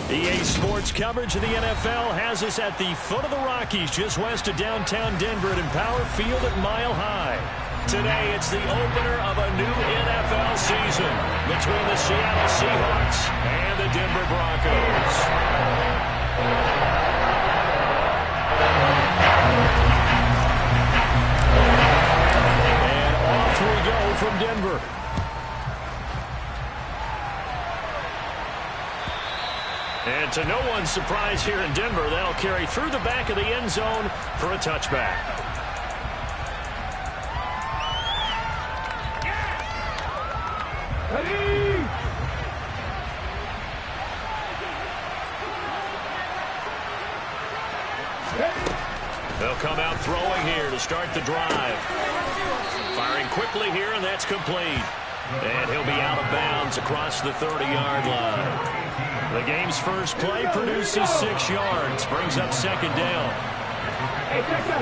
EA Sports coverage of the NFL has us at the foot of the Rockies, just west of downtown Denver at Empower Field at Mile High. Today, it's the opener of a new NFL season between the Seattle Seahawks and the Denver Broncos. And off we go from Denver. And to no one's surprise here in Denver, that'll carry through the back of the end zone for a touchback. Ready? They'll come out throwing here to start the drive. Firing quickly here, and that's complete. And he'll be out of bounds across the 30-yard line. The game's first play produces 6 yards, brings up second down. Hey, check out.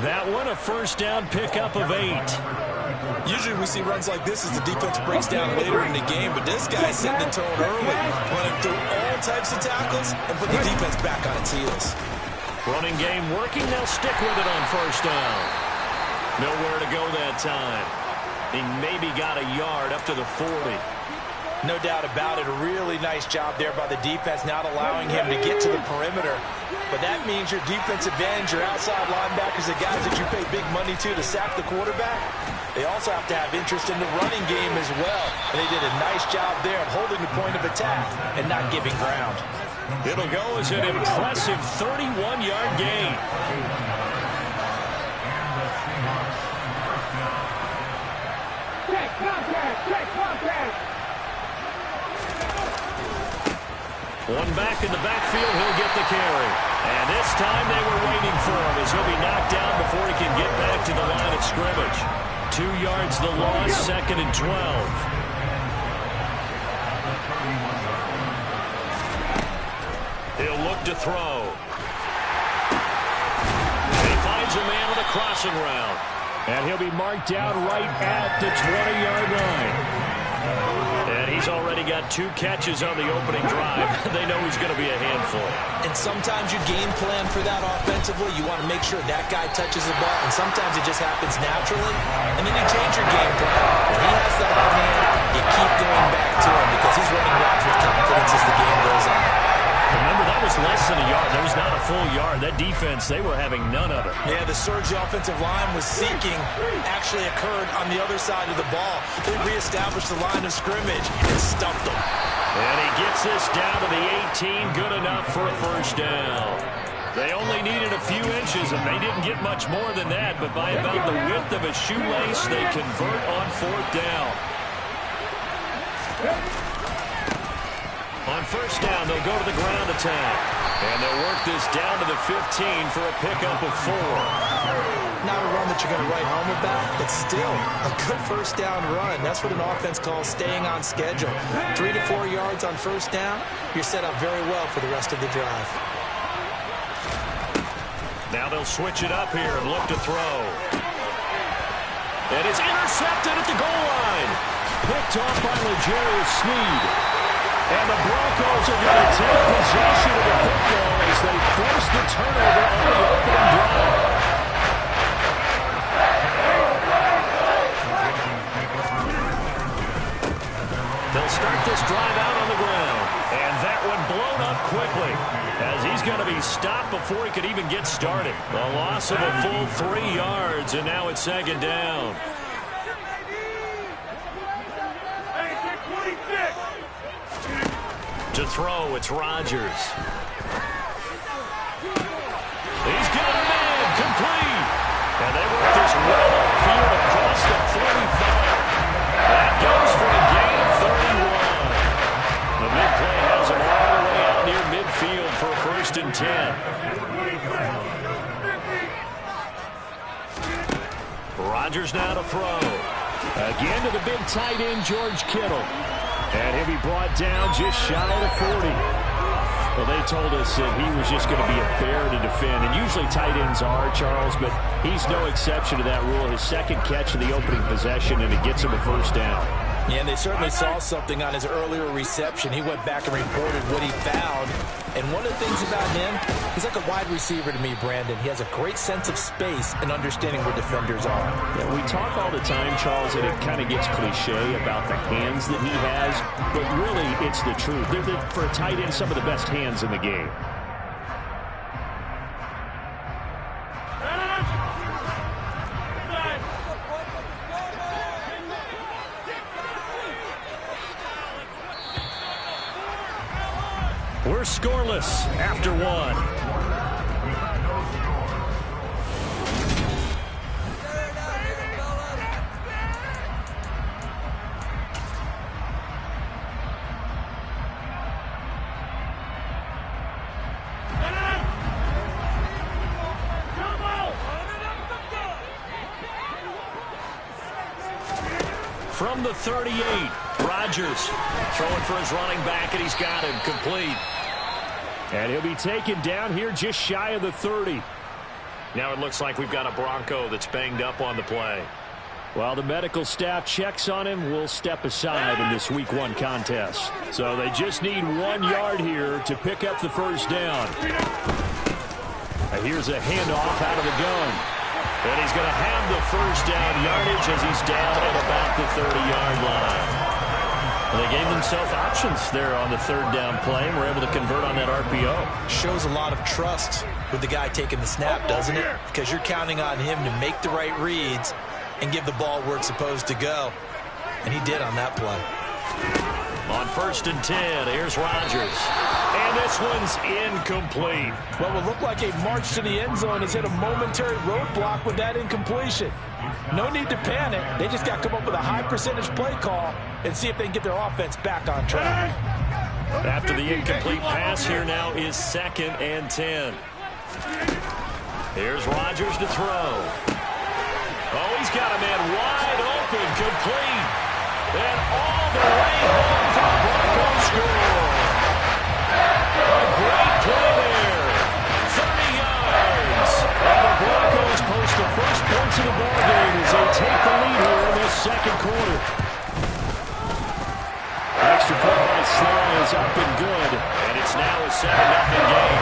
That one, a first down pickup of 8. Usually we see runs like this as the defense breaks down later in the game, but this guy's setting the tone early, running through all types of tackles and put the defense back on its heels. Running game working, they'll stick with it on first down. Nowhere to go that time. He maybe got a yard up to the 40. No doubt about it. A really nice job there by the defense, not allowing him to get to the perimeter. But that means your defense advantage, your outside linebackers, the guys that you pay big money to sack the quarterback, they also have to have interest in the running game as well. And they did a nice job there of holding the point of attack and not giving ground. It'll go as an impressive 31-yard gain. One back in the backfield, he'll get the carry. And this time they were waiting for him as he'll be knocked down before he can get back to the line of scrimmage. 2 yards the loss, 2nd and 12. He'll look to throw. He finds a man with a crossing route. And he'll be marked down right at the 20-yard line. And he's already got 2 catches on the opening drive. They know he's going to be a handful. And sometimes you game plan for that offensively. You want to make sure that guy touches the ball, and sometimes it just happens naturally. And then you change your game plan. When he has that hot hand, you keep going back to him because he's running routes with confidence as the game goes on. Remember, that was less than a yard. There was not a full yard. That defense, they were having none of it. Yeah, the surge the offensive line was seeking actually occurred on the other side of the ball. They reestablished the line of scrimmage and stuffed them. And he gets this down to the 18, good enough for a first down. They only needed a few inches, and they didn't get much more than that, but by about the width of a shoelace, they convert on 4th down. On first down, they'll go to the ground attack. And they'll work this down to the 15 for a pickup of 4. Not a run that you're going to write home about, but still a good first down run. That's what an offense calls staying on schedule. 3 to 4 yards on first down, you're set up very well for the rest of the drive. Now they'll switch it up here and look to throw. And it's intercepted at the goal line. Picked off by L'Jarius Sneed. And the Broncos are going to take possession of the football as they force the turnover on the opening drive. They'll start this drive out on the ground. And that one blown up quickly as he's going to be stopped before he could even get started. The loss of a full 3 yards, and now it's 2nd down. To throw, it's Rodgers. He's got a man, complete. And they work this well upfield across the 45. That goes for a gain of 31. The big play has him all the way out near midfield for a 1st and 10. Rodgers now to throw. Again to the big tight end, George Kittle. And he'll be brought down just shy of the 40. Well, they told us that he was just going to be a bear to defend, and usually tight ends are, Charles, but he's no exception to that rule. His second catch of the opening possession, and it gets him a first down. Yeah, and they certainly saw something on his earlier reception. He went back and reported what he found. And one of the things about him, he's like a wide receiver to me, Brandon. He has a great sense of space and understanding where defenders are. Yeah, we talk all the time, Charles, and it kind of gets cliche about the hands that he has, but really it's the truth. They're for a tight end, some of the best hands in the game. We're scoreless after one. From the 38, Rodgers throwing for his running back, and he's got him complete. And he'll be taken down here just shy of the 30. Now it looks like we've got a Bronco that's banged up on the play. While the medical staff checks on him, we'll step aside in this Week 1 contest. So they just need 1 yard here to pick up the first down. And here's a handoff out of the gun. And he's going to have the first down yardage as he's down at about the 30-yard line. Well, they gave themselves options there on the third down play and were able to convert on that RPO. Shows a lot of trust with the guy taking the snap, doesn't it? Because you're counting on him to make the right reads and give the ball where it's supposed to go. And he did on that play. On 1st and 10, here's Rodgers. And this one's incomplete. What will look like a march to the end zone has hit a momentary roadblock with that incompletion. No need to panic. They just got to come up with a high percentage play call and see if they can get their offense back on track. After the incomplete pass, here now is 2nd and 10. Here's Rodgers to throw. Oh, he's got a man wide open, complete. And all the way home for the Broncos score. A great play there. 30 yards. And the Broncos post the first points of the ballgame as they take the lead here in this second quarter. Extra point by Sly is up and good. And it's now a 7-0 game.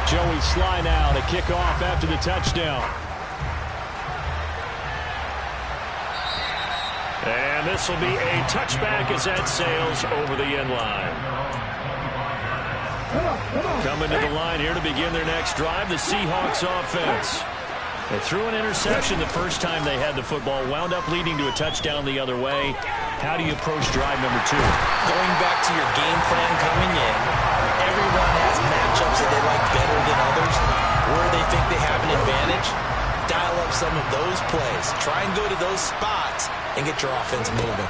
Joey Sly now to kick off after the touchdown. And this will be a touchback as that sails over the end line. Coming to the line here to begin their next drive, the Seahawks offense. They threw an interception the first time they had the football, wound up leading to a touchdown the other way. How do you approach drive number 2? Going back to your game plan coming in, everyone has matchups that they like better than others, where they think they have an advantage. Dial up some of those plays. Try and go to those spots and get your offense moving.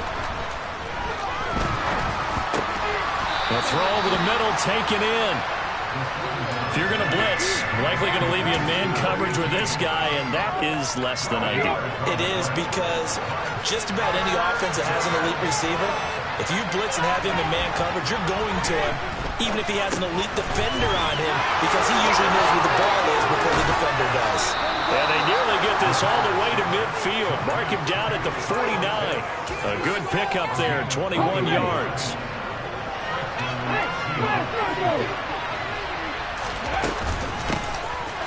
The throw over the middle, taken in. If you're going to blitz, likely going to leave you in man coverage with this guy, and that is less than ideal. It is, because just about any offense that has an elite receiver, if you blitz and have him in man coverage, you're going to him, even if he has an elite defender on him, because he usually knows where the ball is before the defender does. And they nearly get this all the way to midfield. Mark him down at the 49. A good pickup there, 21 yards.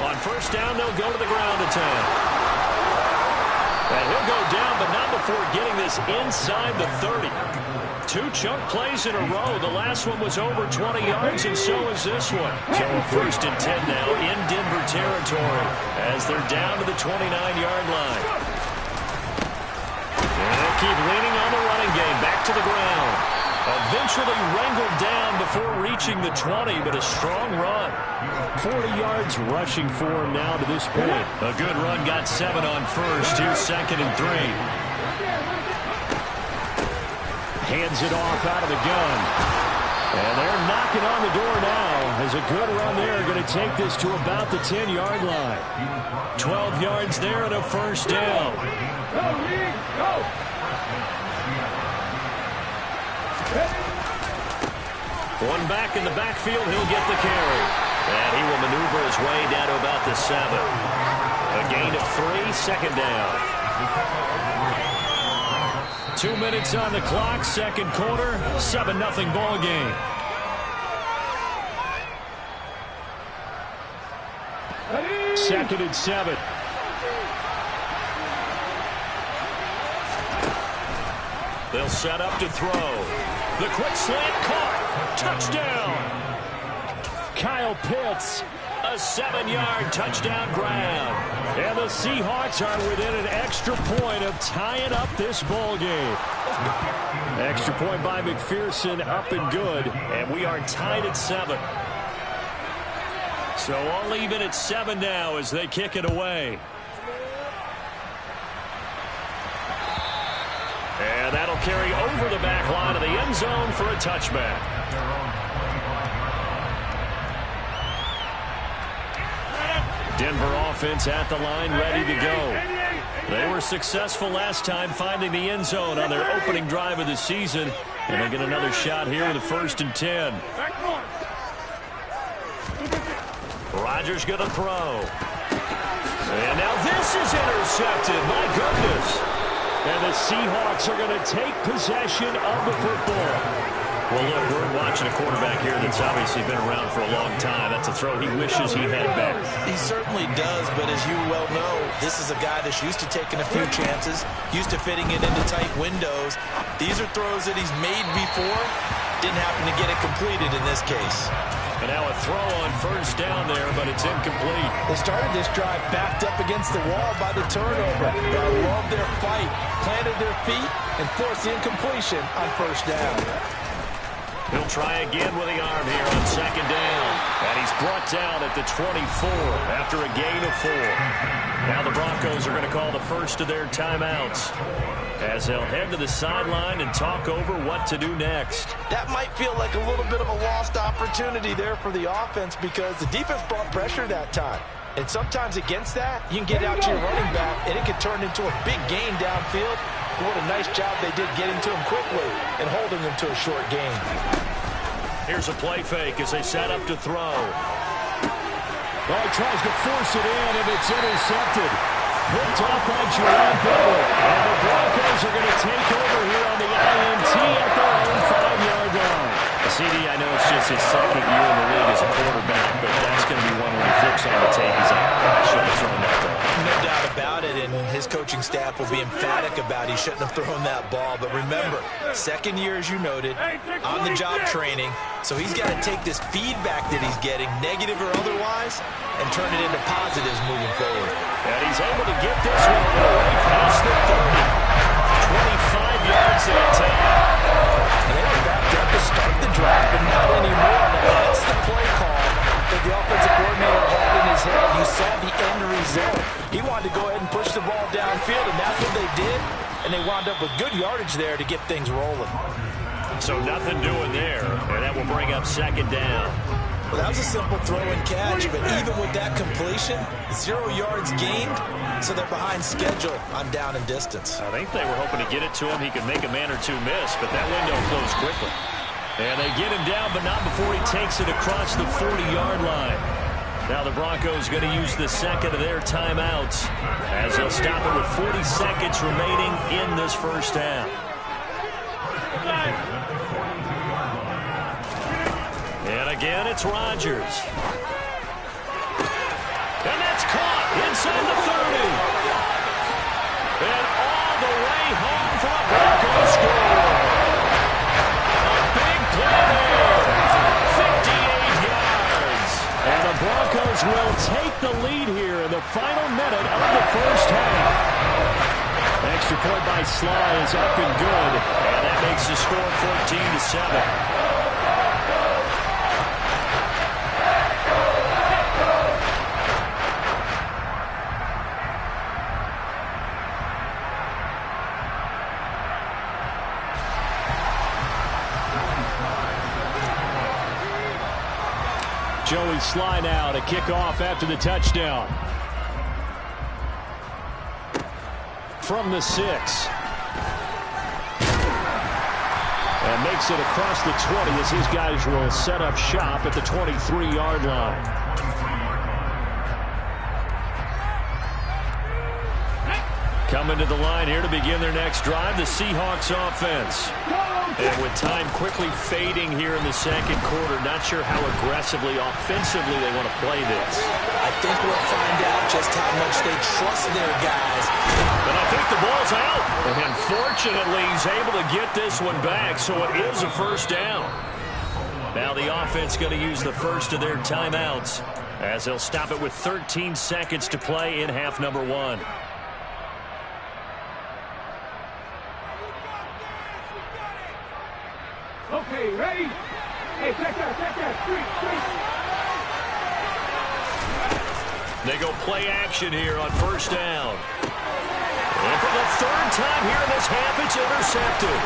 On first down, they'll go to the ground attack. And he'll go down, but not before getting this inside the 30. 2 chunk plays in a row. The last one was over 20 yards, and so is this one. So 1st and 10 now in Denver territory as they're down to the 29-yard line. And they'll keep leaning on the running game. Back to the ground. Eventually wrangled down before reaching the 20, but a strong run. 40 yards rushing for him now to this point. A good run, got 7 on first. Here's 2nd and 3. Hands it off out of the gun. And they're knocking on the door now as a good run there. Going to take this to about the 10-yard line. 12 yards there and a first down. back in the backfield. He'll get the carry. And he will maneuver his way down to about the 7. A gain of 3, second down. 2 minutes on the clock, second quarter, 7-0 ball game. Second and 7. They'll set up to throw. The quick slant caught. Touchdown. Kyle Pitts, a 7-yard touchdown grab. And the Seahawks are within an extra point of tying up this ball game. Extra point by McPherson, up and good. And we are tied at 7. So all even at 7 now as they kick it away. And that'll carry over the back line of the end zone for a touchback. Denver offense at the line, ready to go. They were successful last time finding the end zone on their opening drive of the season. And they get another shot here with a 1st and 10. Rodgers going to throw. And now this is intercepted. My goodness. And the Seahawks are going to take possession of the football. Well, look, we're watching a quarterback here that's obviously been around for a long time. That's a throw he wishes he had back. He certainly does, but as you well know, this is a guy that's used to taking a few chances, used to fitting it into tight windows. These are throws that he's made before. Didn't happen to get it completed in this case. And now a throw on 1st down there, but it's incomplete. They started this drive backed up against the wall by the turnover. But I love their fight, planted their feet, and forced the incompletion on 1st down. He'll try again with the arm here on 2nd down. And he's brought down at the 24 after a gain of 4. Now the Broncos are going to call the first of their timeouts as they'll head to the sideline and talk over what to do next. That might feel like a little bit of a lost opportunity there for the offense because the defense brought pressure that time. And sometimes against that, you can get out to your running back, and it can turn into a big gain downfield. What a nice job they did getting to him quickly and holding him to a short gain. Here's a play fake as they set up to throw. Well, he tries to force it in, and it's intercepted. Picked off by Jerome Butler. And the Broncos are going to take over here on the INT at their own 5-yard line. CD, I know it's just his 2nd year in the league as a quarterback, but that's going to be one when he flips on the tape. He's like, I should have thrown that ball. No doubt about it, and his coaching staff will be emphatic about he shouldn't have thrown that ball. But remember, 2nd year, as you noted, on-the-job training, so he's got to take this feedback that he's getting, negative or otherwise, and turn it into positives moving forward. And he's able to get this one away past the 30. 25 yards that time. And they were backed up to start the drive, but not anymore. Now, that's the play call that the offensive coordinator had in his head. You saw the end result. He wanted to go ahead and push the ball downfield, and that's what they did. And they wound up with good yardage there to get things rolling. So nothing doing there, and that will bring up 2nd down. Well, that was a simple throw and catch, but even with that completion, 0 yards gained, so they're behind schedule on down and distance. I think they were hoping to get it to him. He could make a man or two miss, but that window closed quickly. And they get him down, but not before he takes it across the 40-yard line. Now the Broncos going to use the 2nd of their timeouts as they'll stop it with 40 seconds remaining in this 1st half. And again, it's Rodgers. And that's caught inside the 30. And all the way home for a Broncos score. A big play there. 58 yards. And the Broncos will take the lead here in the final minute of the 1st half. Extra point by Sly is up and good. And that makes the score 14-7. Joey Sly now to kick off after the touchdown. From the 6. And makes it across the 20 as his guys will set up shop at the 23-yard line. Coming to the line here to begin their next drive, the Seahawks offense. And with time quickly fading here in the second quarter, not sure how aggressively, offensively they want to play this. I think we'll find out just how much they trust their guys. And I think the ball's out. And fortunately, he's able to get this one back, so it is a first down. Now the offense going to use the first of their timeouts as they'll stop it with 13 seconds to play in half number 1. Okay, ready? Hey, check that. Street. They go play action here on first down. And for the third time here in this half, it's intercepted.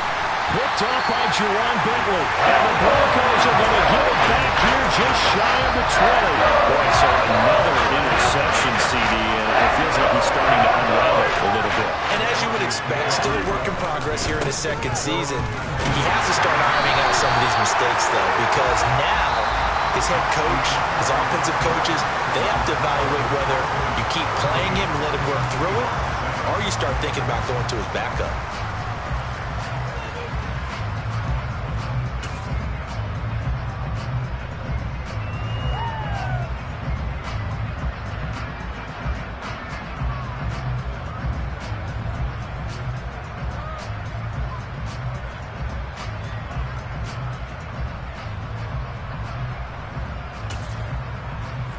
Picked off by Jerron Bentley. And the Broncos are going to give it back here just shy of the 20. Boy, so another interception, CD, and it feels like he's starting to unravel a little bit. And as you would expect, still a work in progress here in his second season. He has to start ironing out some of these mistakes, though, because now his head coach, his offensive coaches, they have to evaluate whether you keep playing him and let him work through it, or you start thinking about going to his backup.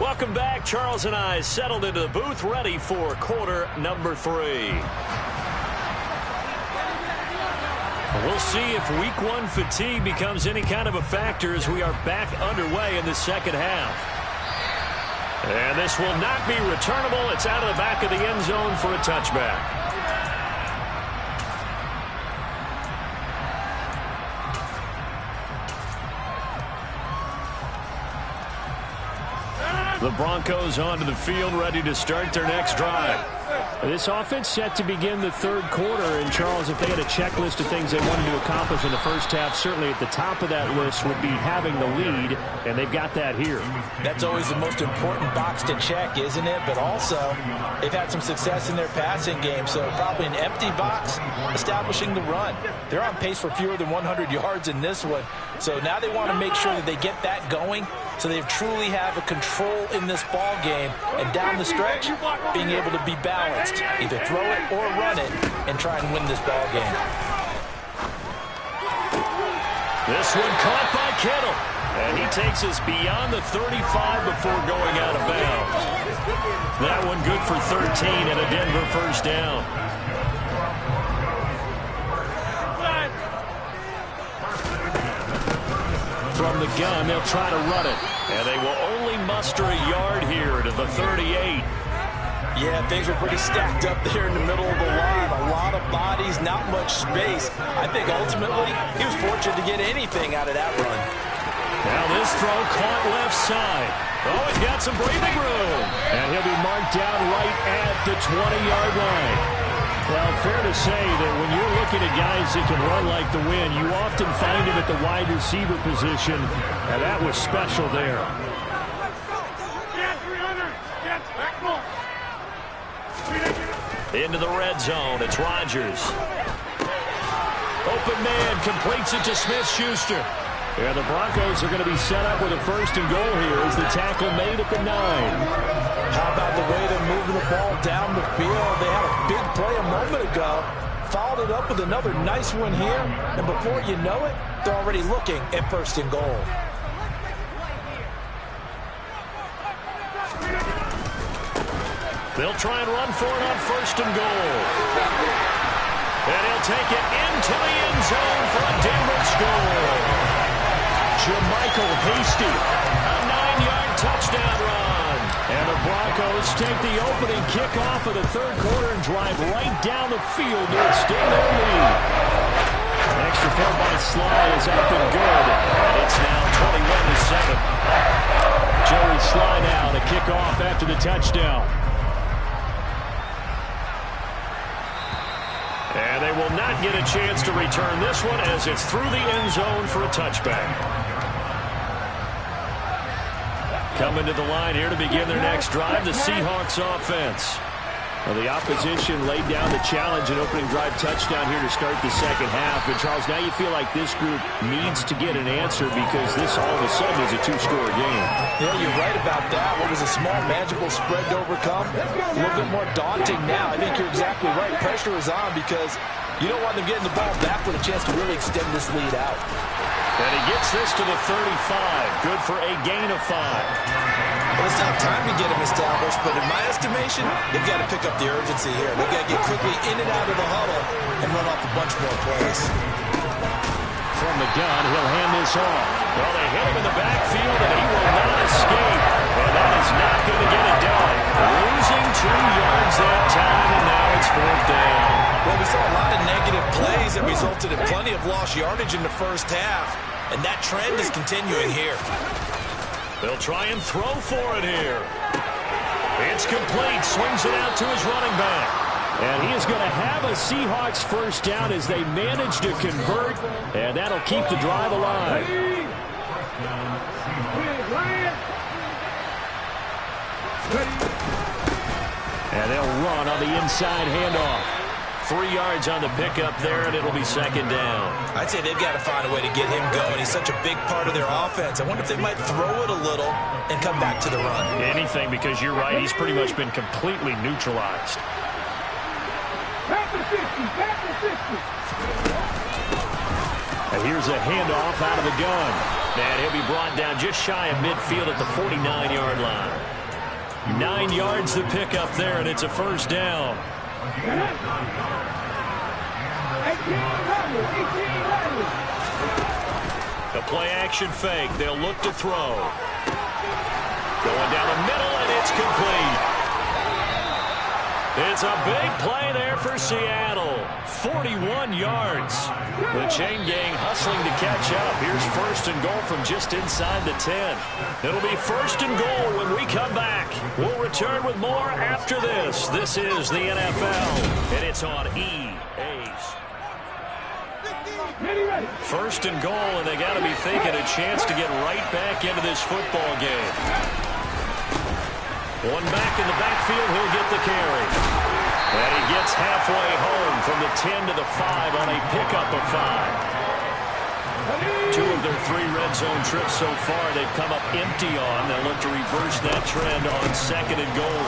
Welcome back. Charles and I settled into the booth, ready for quarter number 3. We'll see if week 1 fatigue becomes any kind of a factor as we are back underway in the second half. And this will not be returnable. It's out of the back of the end zone for a touchback. The Broncos onto the field, ready to start their next drive. This offense set to begin the third quarter, and Charles, if they had a checklist of things they wanted to accomplish in the first half, certainly at the top of that list would be having the lead, and they've got that here. That's always the most important box to check, isn't it? But also, they've had some success in their passing game, so probably an empty box establishing the run. They're on pace for fewer than 100 yards in this one, so now they want to make sure that they get that going so they truly have a control in this ball game, and down the stretch, being able to be balanced, either throw it or run it, and try and win this ball game. This one caught by Kittle, and he takes us beyond the 35 before going out of bounds. That one good for 13 and a Denver first down. From the gun, they'll try to run it, and they will only muster a yard here to the 38. Yeah, things were pretty stacked up there in the middle of the line. A lot of bodies, not much space. I think ultimately he was fortunate to get anything out of that run. Now this throw caught left side. Oh, he's got some breathing room. And he'll be marked down right at the 20-yard line. Well, fair to say that when you're looking at guys that can run like the wind, you often find him at the wide receiver position, and that was special there. Into the red zone, it's Rodgers. Open man, completes it to Smith-Schuster. Yeah, the Broncos are going to be set up with a first and goal here as the tackle made at the 9. How about the way they're moving the ball down the field? They had a big play a moment ago, followed it up with another nice one here, and before you know it, they're already looking at first and goal. They'll try and run for it on first and goal. And he'll take it into the end zone for a Denver score. Jermichael Hasty, a 9-yard touchdown run. And the Broncos take the opening kickoff of the third quarter and drive right down the field to extend their lead. An extra point by Sly is up and good. And it's now 21-7. Joey Sly now to kick off after the touchdown. And they will not get a chance to return this one as it's through the end zone for a touchback. Coming to the line here to begin their next drive, the Seahawks offense. Well, the opposition laid down the challenge and opening drive touchdown here to start the second half. And, Charles, now you feel like this group needs to get an answer because this all of a sudden is a two-score game. Yeah, you're right about that. What was a small, manageable spread to overcome? A little bit more daunting now. I think you're exactly right. Pressure is on because you don't want them getting the ball back with a chance to really extend this lead out. And he gets this to the 35. Good for a gain of 5. Well, it's not time to get him established, but in my estimation, they've got to pick up the urgency here. They've got to get quickly in and out of the huddle and run off a bunch more plays. From the gun, he'll hand this off. Well, they hit him in the backfield, and he will not escape. And that is not going to get it done. Losing 2 yards that time, and now it's 4th down. Well, we saw a lot of negative plays that resulted in plenty of lost yardage in the first half, and that trend is continuing here. They'll try and throw for it here. It's complete. Swings it out to his running back. And he is going to have a Seahawks first down as they manage to convert. And that'll keep the drive alive. And they'll run on the inside handoff. 3 yards on the pickup there, and it'll be second down. I'd say they've got to find a way to get him going. He's such a big part of their offense. I wonder if they might throw it a little and come back to the run. Anything, because you're right. He's pretty much been completely neutralized. And here's a handoff out of the gun. And he'll be brought down just shy of midfield at the 49-yard line. 9 yards to pick up there, and it's a first down. The play-action fake. They'll look to throw. Going down the middle, and it's complete. It's a big play there for Seattle. 41 yards. The chain gang hustling to catch up. Here's first and goal from just inside the 10. It'll be first and goal when we come back. We'll return with more after this. This is the NFL, and it's on EA's. First and goal, and they got to be thinking a chance to get right back into this football game. One back in the backfield, he'll get the carry. And he gets halfway home from the 10 to the 5 on a pickup of 5. 2 of their 3 red zone trips so far they've come up empty on. They'll look to reverse that trend on second and goal.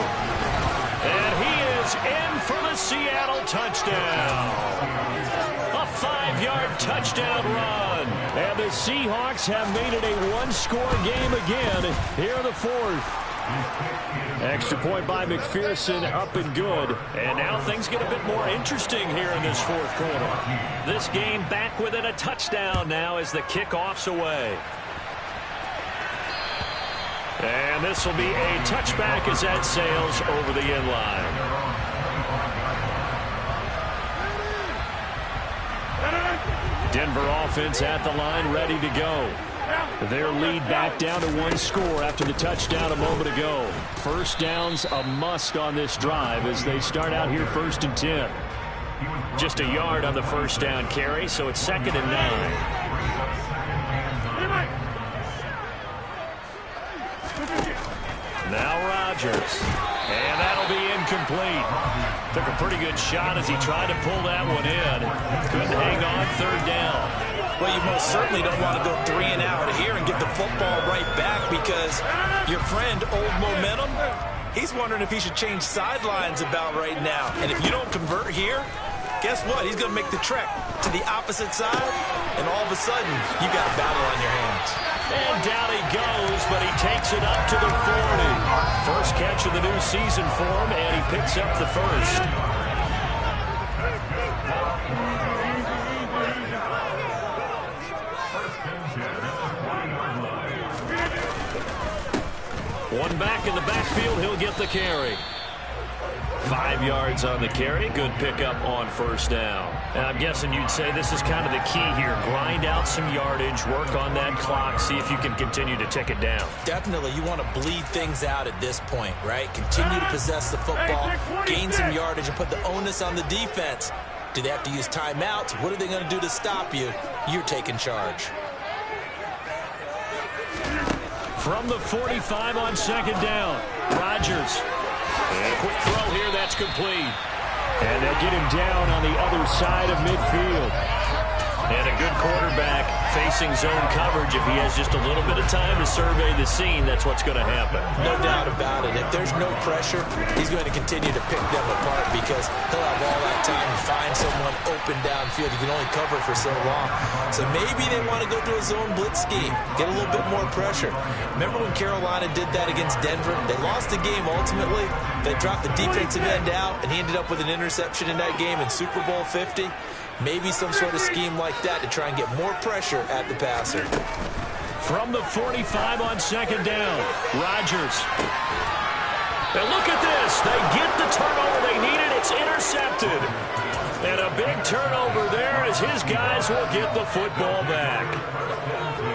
And he is in for the Seattle touchdown. A 5-yard touchdown run. And the Seahawks have made it a one-score game again here in the 4th. Extra point by McPherson, up and good. And now things get a bit more interesting here in this 4th quarter. This game back within a touchdown now as the kickoff's away. And this will be a touchback as that sails over the end line. Denver offense at the line, ready to go. Their lead back down to 1 score after the touchdown a moment ago. First down's a must on this drive as they start out here 1st and 10. Just a yard on the first down carry, so it's 2nd and 9. Now Rodgers. And that'll be incomplete. Took a pretty good shot as he tried to pull that one in. Couldn't hang on, 3rd down. Well, you most certainly don't want to go 3 and out here and get the football right back because your friend, Old Momentum, he's wondering if he should change sidelines about right now. And if you don't convert here, guess what? He's going to make the trek to the opposite side, and all of a sudden, you got a battle on your hands. And down he goes, but he takes it up to the 40. First catch of the new season for him, and he picks up the first. One back in the backfield, he'll get the carry. 5 yards on the carry. Good pickup on first down. And I'm guessing you'd say this is kind of the key here. Grind out some yardage, work on that clock, see if you can continue to tick it down. Definitely. You want to bleed things out at this point, right? Continue to possess the football, gain some yardage, and put the onus on the defense Do they have to use timeouts? What are they going to do to stop you? You're taking charge. From the 45 on second down, Rodgers. And a quick throw here, that's complete. And they'll get him down on the other side of midfield. And a good quarterback facing zone coverage. If he has just a little bit of time to survey the scene, that's what's going to happen. No doubt about it. If there's no pressure, he's going to continue to pick them apart because he'll have all that time to find someone open downfield. He can only cover for so long. So maybe they want to go to a zone blitz scheme, get a little bit more pressure. Remember when Carolina did that against Denver? They lost the game ultimately. They dropped the defensive end out, and he ended up with an interception in that game in Super Bowl 50. Maybe some sort of scheme like that to try and get more pressure at the passer. From the 45 on second down, Rodgers. And look at this. They get the turnover they needed. It's intercepted. And a big turnover there as his guys will get the football back.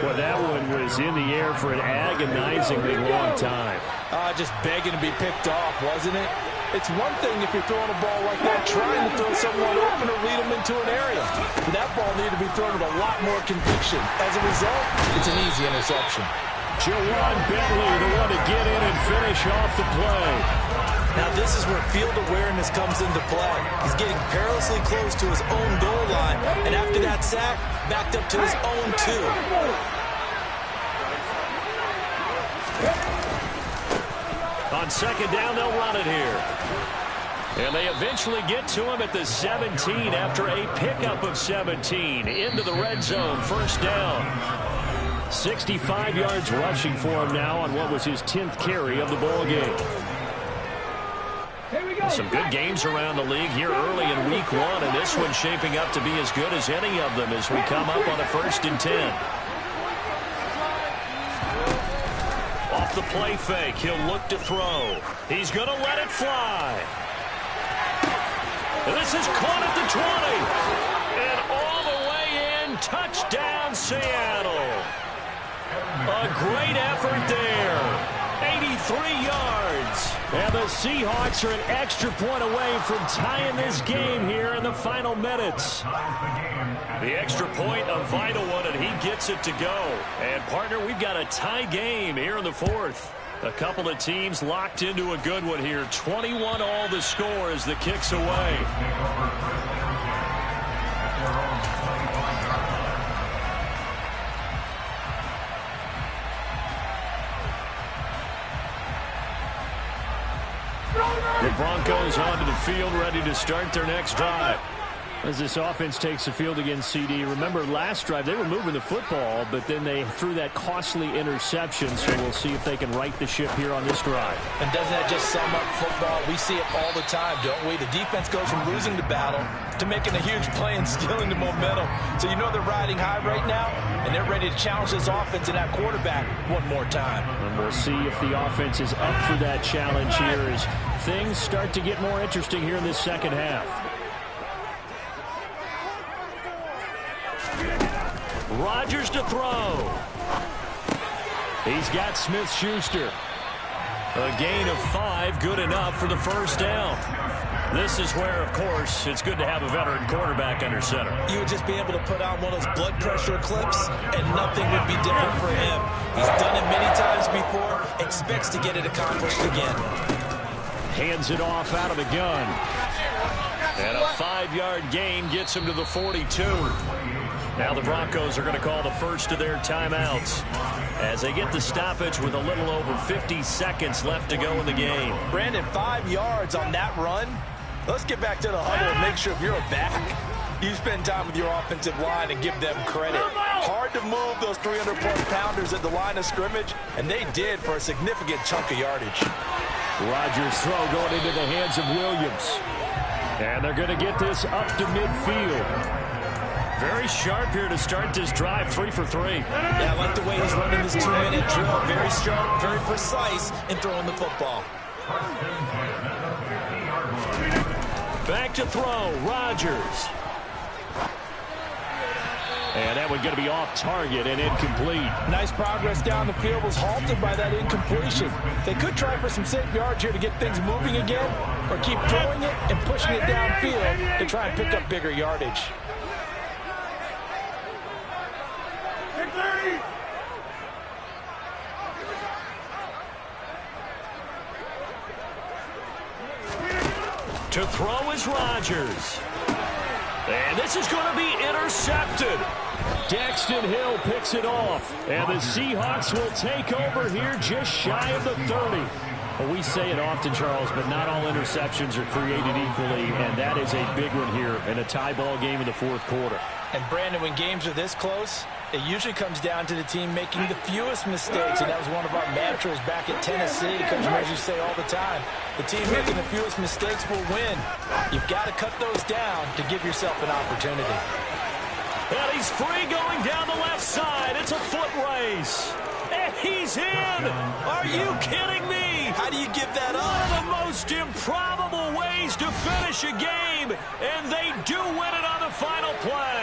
Well, that one was in the air for an agonizingly long time. Just begging to be picked off, wasn't it? It's one thing if you're throwing a ball like that, trying to throw someone open or lead them into an area. But that ball needed to be thrown with a lot more conviction. As a result, it's an easy interception. Jawan Bentley, the one to get in and finish off the play. Now this is where field awareness comes into play. He's getting perilously close to his own goal line, and after that sack, backed up to his own 2. On second down, they'll run it here. And they eventually get to him at the 17 after a pickup of 17 into the red zone. First down. 65 yards rushing for him now on what was his 10th carry of the ball game. Some good games around the league here early in week 1, and this one's shaping up to be as good as any of them as we come up on a 1st and 10. Off the play fake, he'll look to throw. He's going to let it fly. And this is caught at the 20. And all the way in, touchdown Seattle. A great effort there. 83 yards. And the Seahawks are an extra point away from tying this game here in the final minutes. The extra point, a vital one, and he gets it to go. And, partner, we've got a tie game here in the 4th. A couple of teams locked into a good one here. 21 all the score as the kick's away. The Broncos onto the field, ready to start their next drive. As this offense takes the field against CD, remember last drive they were moving the football, but then they threw that costly interception, so we'll see if they can right the ship here on this drive. And doesn't that just sum up football? We see it all the time, don't we? The defense goes from losing the battle to making a huge play and stealing the momentum. So you know they're riding high right now, and they're ready to challenge this offense and that quarterback one more time. And we'll see if the offense is up for that challenge here as things start to get more interesting here in this second half. Rodgers to throw. He's got Smith-Schuster. A gain of 5, good enough for the first down. This is where, of course, it's good to have a veteran quarterback under center. You would just be able to put on one of those blood pressure clips, and nothing would be different for him. He's done it many times before, expects to get it accomplished again. Hands it off out of the gun. And a 5-yard gain gets him to the 42. Now the Broncos are going to call the first of their timeouts as they get the stoppage with a little over 50 seconds left to go in the game. Brandon, 5 yards on that run. Let's get back to the huddle and make sure you're back. You spend time with your offensive line and give them credit. Hard to move those 300-plus pounders at the line of scrimmage, and they did for a significant chunk of yardage. Rodgers' throw going into the hands of Williams. And they're going to get this up to midfield. Very sharp here to start this drive, 3 for 3. Yeah, I like the way he's running this 2-minute drill. Very sharp, very precise in throwing the football. Back to throw, Rodgers. And that one going to be off target and incomplete. Nice progress down the field was halted by that incompletion. They could try for some safe yards here to get things moving again, or keep throwing it and pushing it downfield to try and pick up bigger yardage. To throw is Rodgers. And this is going to be intercepted. Daxton Hill picks it off. And the Seahawks will take over here just shy of the 30. Well, we say it often, Charles, but not all interceptions are created equally, and that is a big one here in a tie ball game in the fourth quarter. And, Brandon, when games are this close, it usually comes down to the team making the fewest mistakes, and that was one of our mantras back at Tennessee. Coach Measures say all the time, the team making the fewest mistakes will win. You've got to cut those down to give yourself an opportunity. And he's free going down the left side. It's a foot race. And he's in. Are you kidding me? How do you give that up? One of the most improbable ways to finish a game, and they do win it on the final play.